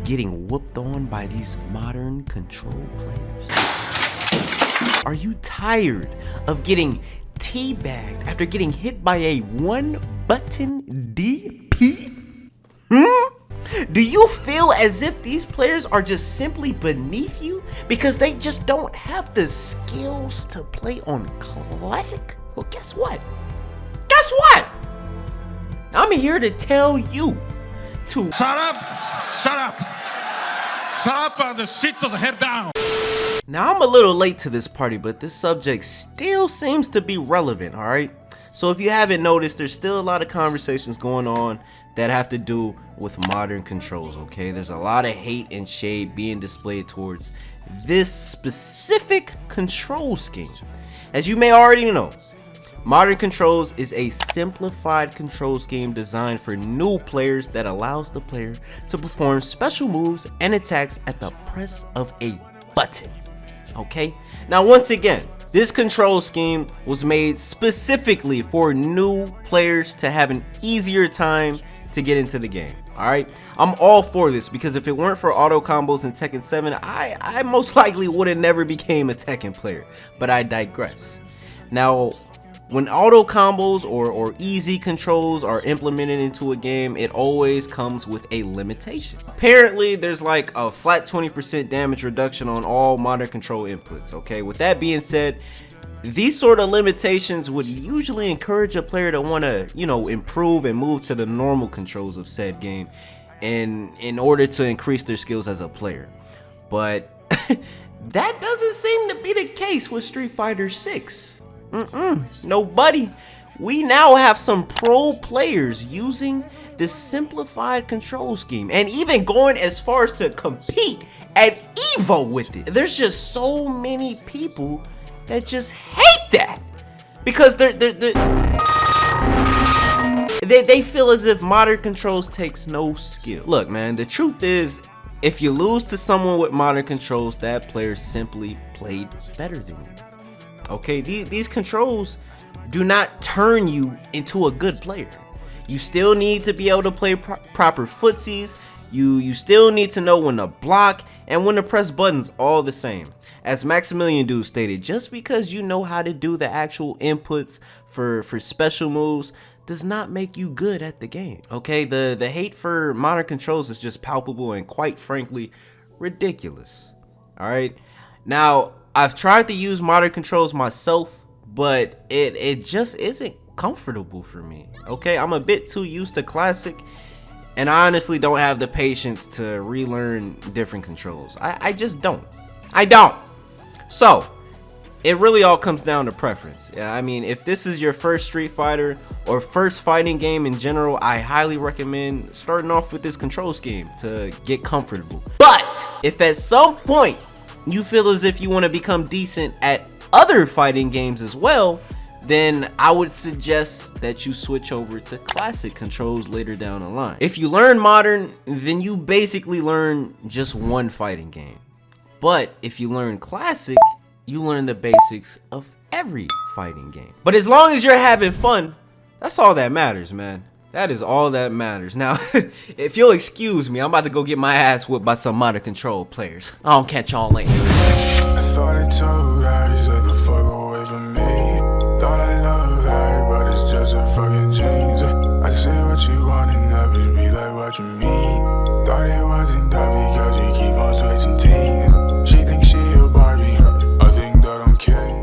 getting whooped on by these modern control players? Are you tired of getting teabagged after getting hit by a one-button DP? Do you feel as if these players are just simply beneath you because they just don't have the skills to play on Classic? Well, guess what? Guess what? I'm here to tell you to shut up, shut up, shut up and sit the head down. Now, I'm a little late to this party, but this subject still seems to be relevant, all right? So if you haven't noticed, there's still a lot of conversations going on that have to do with modern controls, okay? There's a lot of hate and shade being displayed towards this specific control scheme. As you may already know, modern controls is a simplified control scheme designed for new players that allows the player to perform special moves and attacks at the press of a button, okay? Now, once again, this control scheme was made specifically for new players to have an easier time to get into the game. All right, I'm all for this because if it weren't for auto combos in Tekken 7, I most likely would have never became a Tekken player, but I digress. Now, when auto combos or easy controls are implemented into a game, it always comes with a limitation. Apparently, there's like a flat 20% damage reduction on all modern control inputs, okay? With that being said, these sort of limitations would usually encourage a player to want to, improve and move to the normal controls of said game in order to increase their skills as a player. But that doesn't seem to be the case with Street Fighter 6. No, buddy. We now have some pro players using this simplified control scheme and even going as far as to compete at EVO with it. There's just so many people that just hate that because they feel as if modern controls takes no skill. Look, man, the truth is, if you lose to someone with modern controls, that player simply played better than you. Okay, these controls do not turn you into a good player. You still need to be able to play proper footsies. You still need to know when to block and when to press buttons, all the same. As Maximilian Dude stated, just because you know how to do the actual inputs for special moves does not make you good at the game. Okay, the hate for modern controls is just palpable and quite frankly ridiculous. All right, now I've tried to use modern controls myself, but it just isn't comfortable for me. Okay, I'm a bit too used to Classic, and I honestly don't have the patience to relearn different controls. I just don't. I don't. So, it really all comes down to preference. Yeah, I mean, if this is your first Street Fighter or first fighting game in general, I highly recommend starting off with this control scheme to get comfortable. But if at some point you feel as if you want to become decent at other fighting games as well, then I would suggest that you switch over to Classic controls later down the line. If you learn modern, then you basically learn just one fighting game. But if you learn Classic, you learn the basics of every fighting game. But as long as you're having fun, that's all that matters, man. That is all that matters. Now, if you'll excuse me, I'm about to go get my ass whipped by some modern control players. I'll catch y'all later. I thought I told her, stay the fuck away from me. Thought I loved her, but it's just a fucking change. I say what you want and never be like what you mean. Thought it wasn't that because you keep on